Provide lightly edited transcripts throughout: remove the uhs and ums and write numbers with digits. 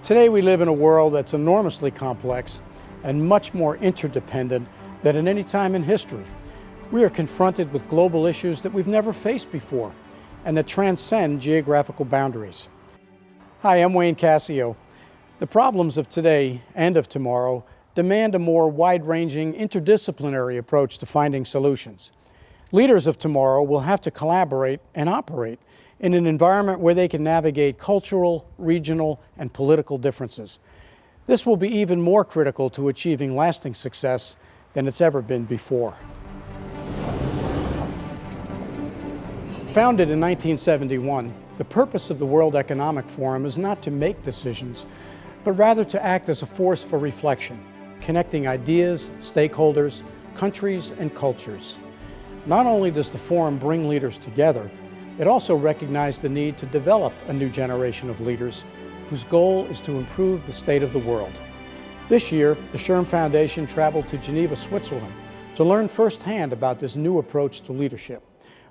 Today we live in a world that's enormously complex and much more interdependent than at any time in history. We are confronted with global issues that we've never faced before and that transcend geographical boundaries. Hi, I'm Wayne Cassio. The problems of today and of tomorrow demand a more wide-ranging, interdisciplinary approach to finding solutions. Leaders of tomorrow will have to collaborate and operate in an environment where they can navigate cultural, regional, and political differences. This will be even more critical to achieving lasting success than it's ever been before. Founded in 1971, the purpose of the World Economic Forum is not to make decisions, but rather to act as a force for reflection, connecting ideas, stakeholders, countries, and cultures. Not only does the forum bring leaders together, it also recognized the need to develop a new generation of leaders whose goal is to improve the state of the world. This year, the SHRM Foundation traveled to Geneva, Switzerland to learn firsthand about this new approach to leadership.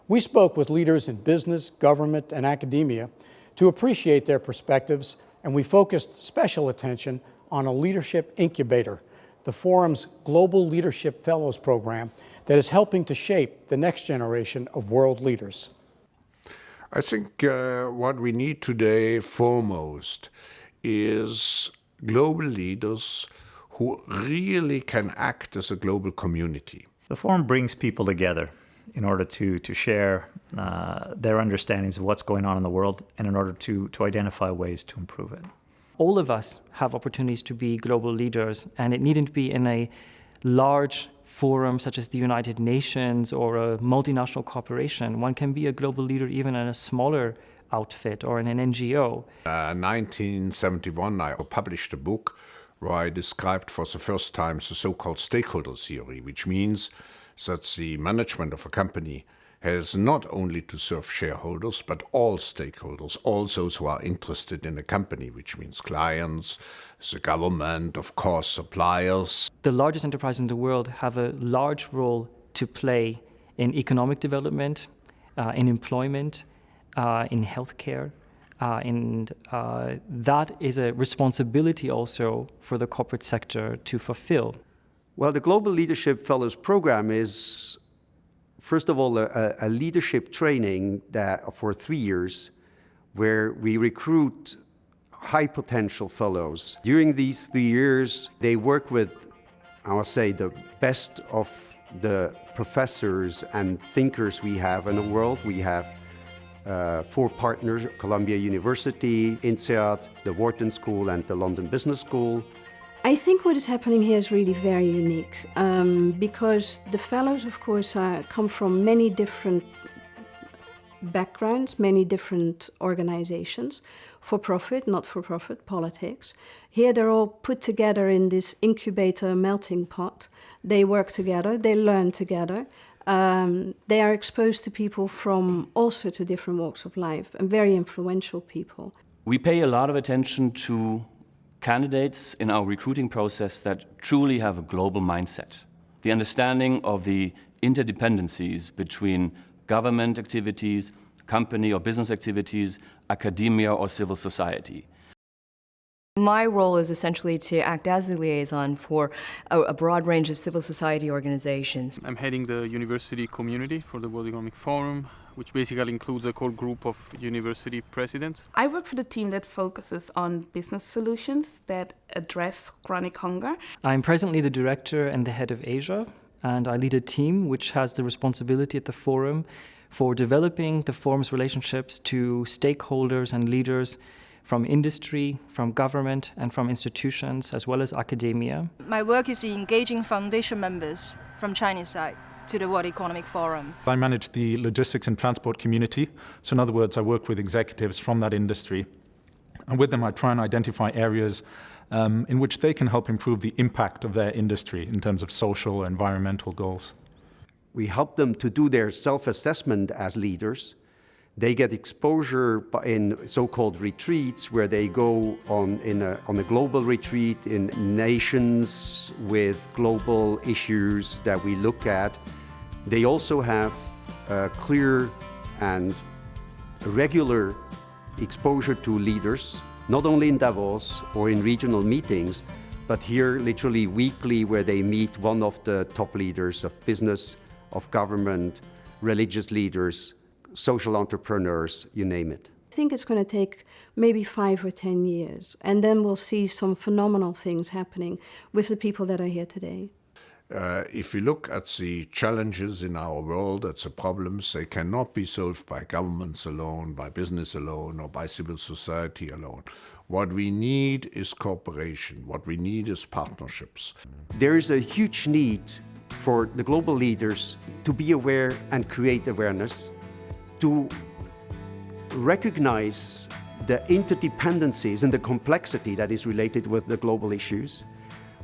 We spoke with leaders in business, government, and academia to appreciate their perspectives, and we focused special attention on a leadership incubator, the forum's Global Leadership Fellows program that is helping to shape the next generation of world leaders. I think what we need today foremost is global leaders who really can act as a global community. The forum brings people together in order to share their understandings of what's going on in the world and in order to identify ways to improve it. All of us have opportunities to be global leaders, and it needn't be in a large forum such as the United Nations or a multinational corporation. One can be a global leader even in a smaller outfit or in an NGO. In 1971, I published a book where I described for the first time the so-called stakeholder theory, which means that the management of a company has not only to serve shareholders, but all stakeholders, all those who are interested in a company, which means clients, the government, of course, suppliers. The largest enterprises in the world have a large role to play in economic development, in employment, in healthcare, and that is a responsibility also for the corporate sector to fulfill. Well, the Global Leadership Fellows Program is, first of all, a leadership training for 3 years where we recruit high potential fellows. During these 3 years, they work with, I must say, the best of the professors and thinkers we have in the world. We have 4 partners: Columbia University, INSEAD, the Wharton School, and the London Business School. I think what is happening here is really very unique because the fellows, of course, come from many different backgrounds, many different organizations, for-profit, not-for-profit, politics. Here they're all put together in this incubator melting pot. They work together, they learn together. They are exposed to people from all sorts of different walks of life and very influential people. We pay a lot of attention to candidates in our recruiting process that truly have a global mindset. The understanding of the interdependencies between government activities, company or business activities, academia or civil society. My role is essentially to act as the liaison for a broad range of civil society organizations. I'm heading the university community for the World Economic Forum, which basically includes a core group of university presidents. I work for the team that focuses on business solutions that address chronic hunger. I'm presently the director and the head of Asia, and I lead a team which has the responsibility at the forum for developing the forum's relationships to stakeholders and leaders from industry, from government, and from institutions, as well as academia. My work is engaging foundation members from Chinese side to the World Economic Forum. I manage the logistics and transport community. So in other words, I work with executives from that industry. And with them, I try and identify areas in which they can help improve the impact of their industry in terms of social or environmental goals. We help them to do their self-assessment as leaders. They get exposure in so-called retreats where they go on a global retreat in nations with global issues that we look at. They also have clear and regular exposure to leaders not only in Davos or in regional meetings, but here literally weekly, where they meet one of the top leaders of business, of government, religious leaders, social entrepreneurs, you name it. I think it's going to take maybe 5 or 10 years, and then we'll see some phenomenal things happening with the people that are here today. If we look at the challenges in our world, at the problems, they cannot be solved by governments alone, by business alone, or by civil society alone. What we need is cooperation. What we need is partnerships. There is a huge need for the global leaders to be aware and create awareness, to recognize the interdependencies and the complexity that is related with the global issues,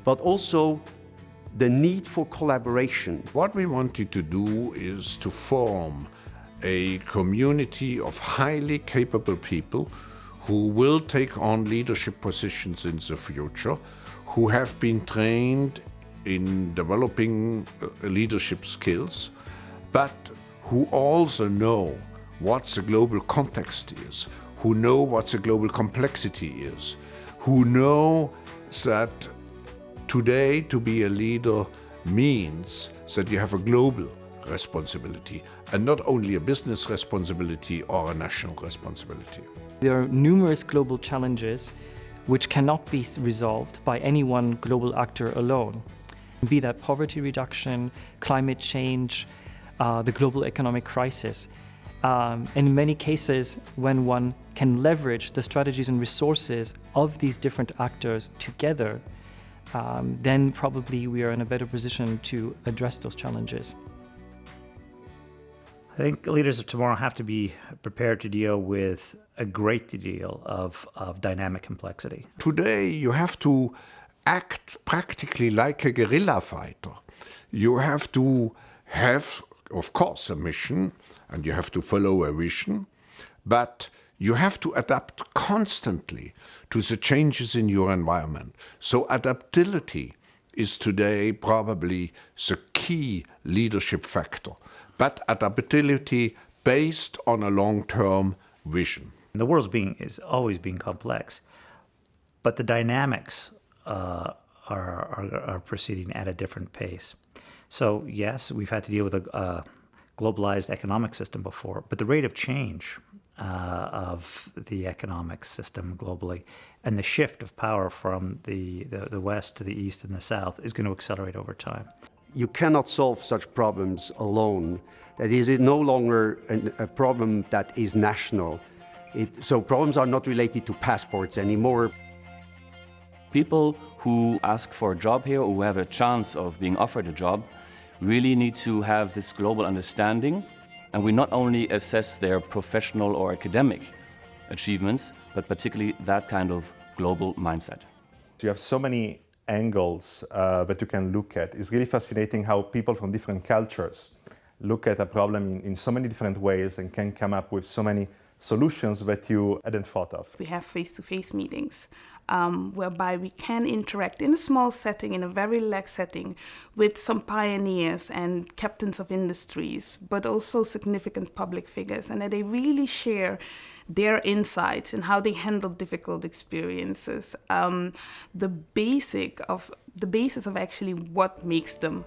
but also the need for collaboration. What we wanted to do is to form a community of highly capable people who will take on leadership positions in the future, who have been trained in developing leadership skills, but who also know what the global context is, who know what the global complexity is, who know that today to be a leader means that you have a global responsibility and not only a business responsibility or a national responsibility. There are numerous global challenges which cannot be resolved by any one global actor alone. Be that poverty reduction, climate change, the global economic crisis. In many cases, when one can leverage the strategies and resources of these different actors together, then probably we are in a better position to address those challenges. I think leaders of tomorrow have to be prepared to deal with a great deal of dynamic complexity. Today you have to act practically like a guerrilla fighter. You have to have, of course, a mission, and you have to follow a vision, but you have to adapt constantly to the changes in your environment. So adaptability is today probably the key leadership factor, but adaptability based on a long-term vision. The world is always being complex, but the dynamics are proceeding at a different pace. So yes, we've had to deal with a globalized economic system before, but the rate of change of the economic system globally and the shift of power from the West to the East and the South is going to accelerate over time. You cannot solve such problems alone. That is no longer a problem that is national. So problems are not related to passports anymore. People who ask for a job here or who have a chance of being offered a job really need to have this global understanding, and we not only assess their professional or academic achievements, but particularly that kind of global mindset. You have so many angles that you can look at. It's really fascinating how people from different cultures look at a problem in so many different ways and can come up with so many solutions that you hadn't thought of. We have face-to-face meetings whereby we can interact in a small setting, in a very relaxed setting, with some pioneers and captains of industries, but also significant public figures, and that they really share their insights and how they handle difficult experiences. The basis of actually what makes them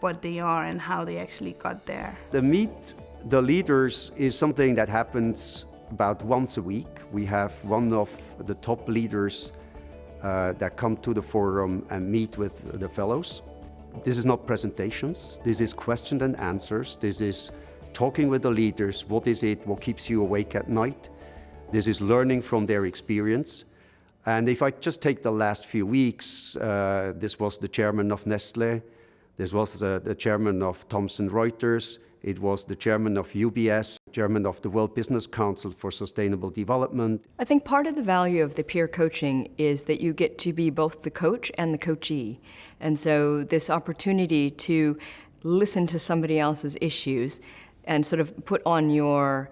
what they are and how they actually got there. The Meet the Leaders is something that happens about once a week. We have one of the top leaders that come to the forum and meet with the fellows. This is not presentations, this is questions and answers. This is talking with the leaders. What is it? What keeps you awake at night? This is learning from their experience. And if I just take the last few weeks, this was the chairman of Nestlé, this was the chairman of Thomson Reuters, it was the chairman of UBS, chairman of the World Business Council for Sustainable Development. I think part of the value of the peer coaching is that you get to be both the coach and the coachee. And so this opportunity to listen to somebody else's issues and sort of put on your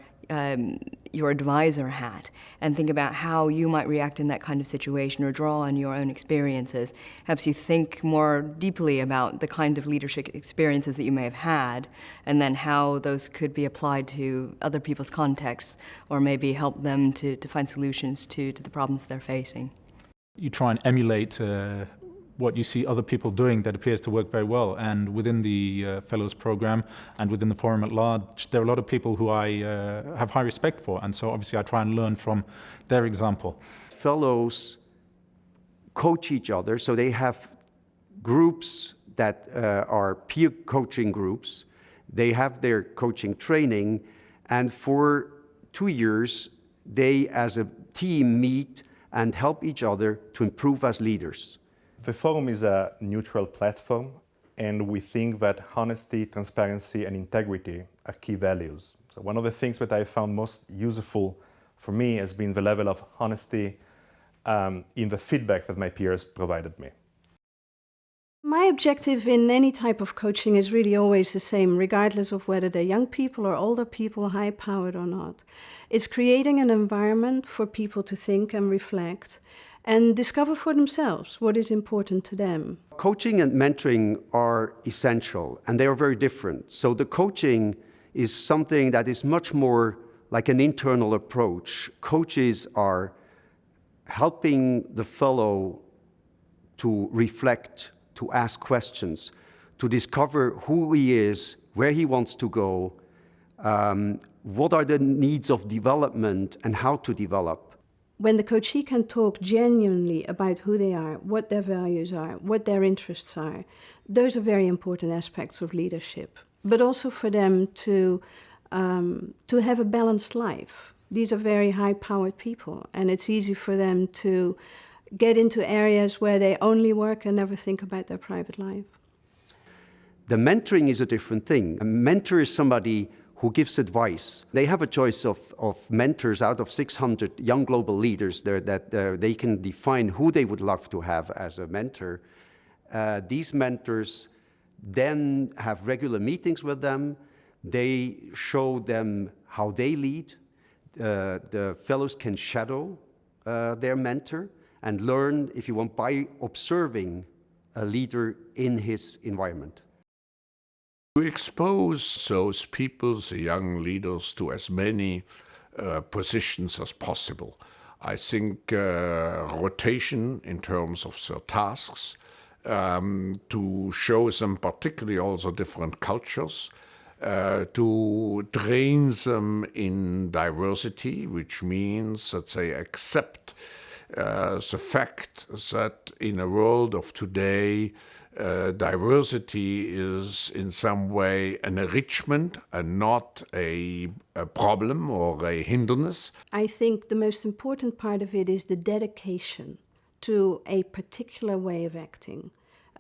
your advisor hat and think about how you might react in that kind of situation or draw on your own experiences, helps you think more deeply about the kind of leadership experiences that you may have had and then how those could be applied to other people's contexts or maybe help them to find solutions to the problems they're facing. You try and emulate what you see other people doing that appears to work very well. And within the Fellows Program and within the Forum at large, there are a lot of people who I have high respect for. And so obviously I try and learn from their example. Fellows coach each other, so they have groups that are peer coaching groups. They have their coaching training, and for 2 years, they as a team meet and help each other to improve as leaders. The forum is a neutral platform, and we think that honesty, transparency, and integrity are key values. So one of the things that I found most useful for me has been the level of honesty in the feedback that my peers provided me. My objective in any type of coaching is really always the same, regardless of whether they're young people or older people, high-powered or not. It's creating an environment for people to think and reflect and discover for themselves what is important to them. Coaching and mentoring are essential, and they are very different. So the coaching is something that is much more like an internal approach. Coaches are helping the fellow to reflect, to ask questions, to discover who he is, where he wants to go, what are the needs of development and how to develop. When the coachee can talk genuinely about who they are, what their values are, what their interests are, those are very important aspects of leadership. But also for them to have a balanced life. These are very high-powered people, and it's easy for them to get into areas where they only work and never think about their private life. The mentoring is a different thing. A mentor is somebody who gives advice. They have a choice of mentors out of 600 young global leaders there that they can define who they would love to have as a mentor. These mentors then have regular meetings with them. They show them how they lead. The fellows can shadow their mentor and learn, if you want, by observing a leader in his environment. To expose those people, the young leaders, to as many positions as possible. I think rotation in terms of their tasks, to show them particularly also different cultures, to train them in diversity, which means that they accept the fact that in a world of today, diversity is in some way an enrichment and not a problem or a hindrance. I think the most important part of it is the dedication to a particular way of acting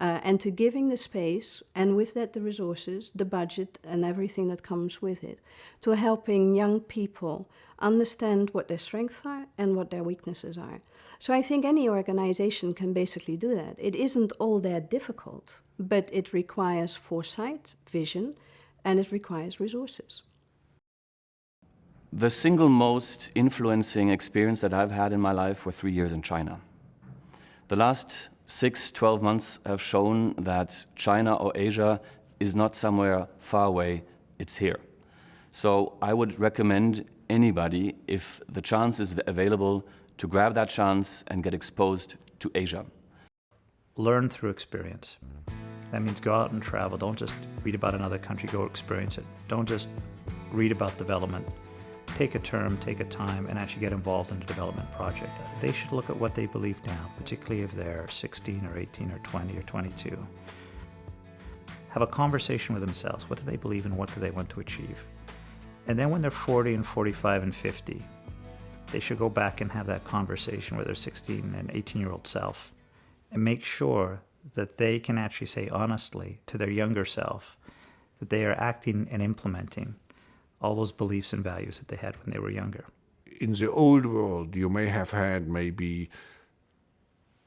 and to giving the space, and with that the resources, the budget and everything that comes with it, to helping young people understand what their strengths are and what their weaknesses are. So I think any organization can basically do that. It isn't all that difficult, but it requires foresight, vision, and it requires resources. The single most influencing experience that I've had in my life were 3 years in China. The last 12 months have shown that China or Asia is not somewhere far away, it's here. So I would recommend anybody, if the chance is available, to grab that chance and get exposed to Asia. Learn through experience. That means go out and travel. Don't just read about another country, go experience it. Don't just read about development. Take a term, take a time, and actually get involved in a development project. They should look at what they believe now, particularly if they're 16 or 18 or 20 or 22. Have a conversation with themselves. What do they believe in? What do they want to achieve? And then when they're 40 and 45 and 50, they should go back and have that conversation with their 16 and 18-year-old self and make sure that they can actually say honestly to their younger self that they are acting and implementing all those beliefs and values that they had when they were younger. In the old world, you may have had maybe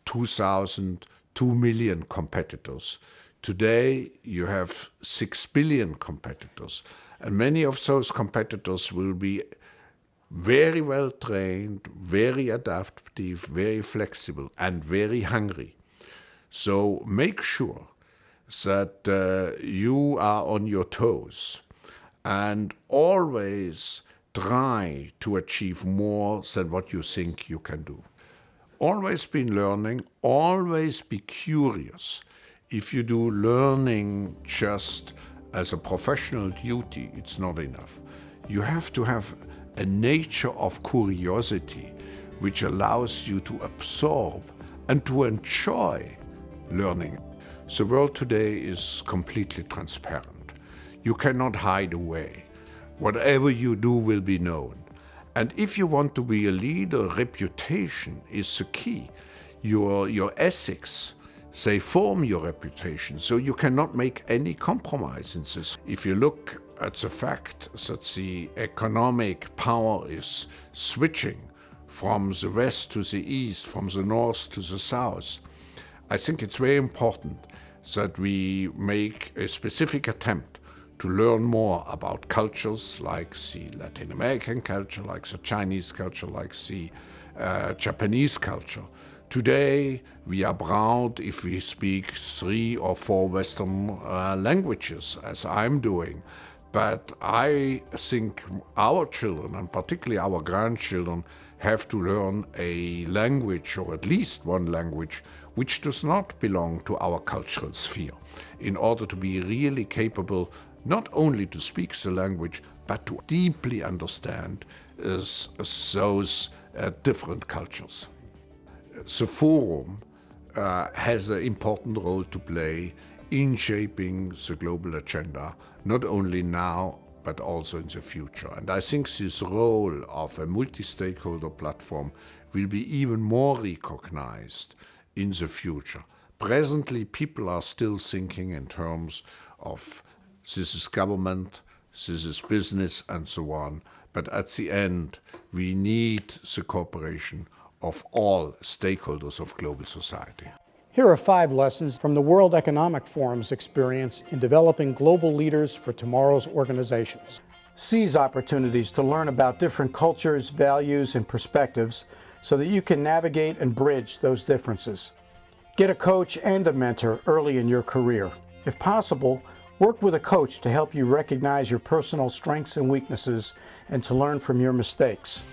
2,000, 2 million competitors. Today, you have 6 billion competitors. And many of those competitors will be very well trained, very adaptive, very flexible, and very hungry. So make sure that you are on your toes and always try to achieve more than what you think you can do. Always be learning, always be curious. If you do learning just as a professional duty, it's not enough. You have to have a nature of curiosity which allows you to absorb and to enjoy learning. The world today is completely transparent. You cannot hide away. Whatever you do will be known. And if you want to be a leader, reputation is the key. Your ethics, they form your reputation, so you cannot make any compromise in this. If you look at the fact that the economic power is switching from the west to the east, from the north to the south, I think it's very important that we make a specific attempt to learn more about cultures like the Latin American culture, like the Chinese culture, like the Japanese culture. Today, we are proud if we speak 3 or 4 Western languages, as I'm doing. But I think our children, and particularly our grandchildren, have to learn a language, or at least one language, which does not belong to our cultural sphere, in order to be really capable not only to speak the language, but to deeply understand those different cultures. The forum has an important role to play in shaping the global agenda, not only now, but also in the future. And I think this role of a multi-stakeholder platform will be even more recognized in the future. Presently, people are still thinking in terms of this is government, this is business, and so on. But at the end, we need the cooperation of all stakeholders of global society. Here are 5 lessons from the World Economic Forum's experience in developing global leaders for tomorrow's organizations. Seize opportunities to learn about different cultures, values, and perspectives so that you can navigate and bridge those differences. Get a coach and a mentor early in your career. If possible, work with a coach to help you recognize your personal strengths and weaknesses and to learn from your mistakes.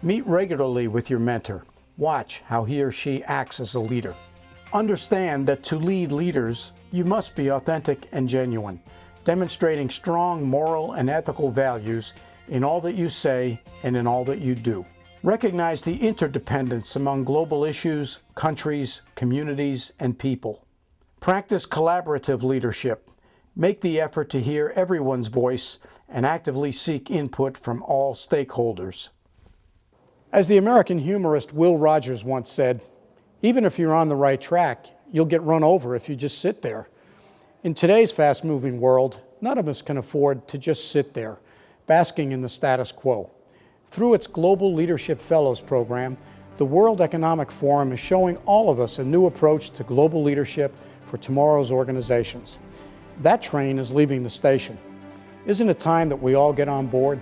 Meet regularly with your mentor. Watch how he or she acts as a leader. Understand that to lead leaders, you must be authentic and genuine, demonstrating strong moral and ethical values in all that you say and in all that you do. Recognize the interdependence among global issues, countries, communities, and people. Practice collaborative leadership. Make the effort to hear everyone's voice and actively seek input from all stakeholders. As the American humorist Will Rogers once said, even if you're on the right track, you'll get run over if you just sit there. In today's fast-moving world, none of us can afford to just sit there, basking in the status quo. Through its Global Leadership Fellows program, the World Economic Forum is showing all of us a new approach to global leadership for tomorrow's organizations. That train is leaving the station. Isn't it time that we all get on board?